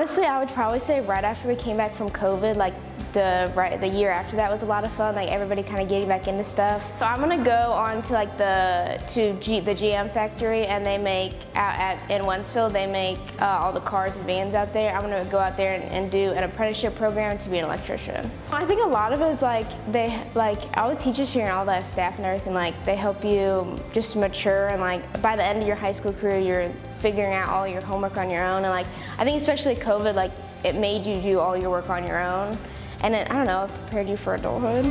Honestly, I would probably say right after we came back from COVID, like the year after that was a lot of fun, like everybody kind of getting back into stuff. So I'm gonna go on to like the GM factory, and they make in Wentzville, they make all the cars and vans out there. I'm gonna go out there and do an apprenticeship program to be an electrician. I think a lot of it is all the teachers here and all the staff and everything, like they help you just mature, and like by the end of your high school career, you're figuring out all your homework on your own. And like I think especially COVID, like it made you do all your work on your own. And I don't know, it prepared you for adulthood.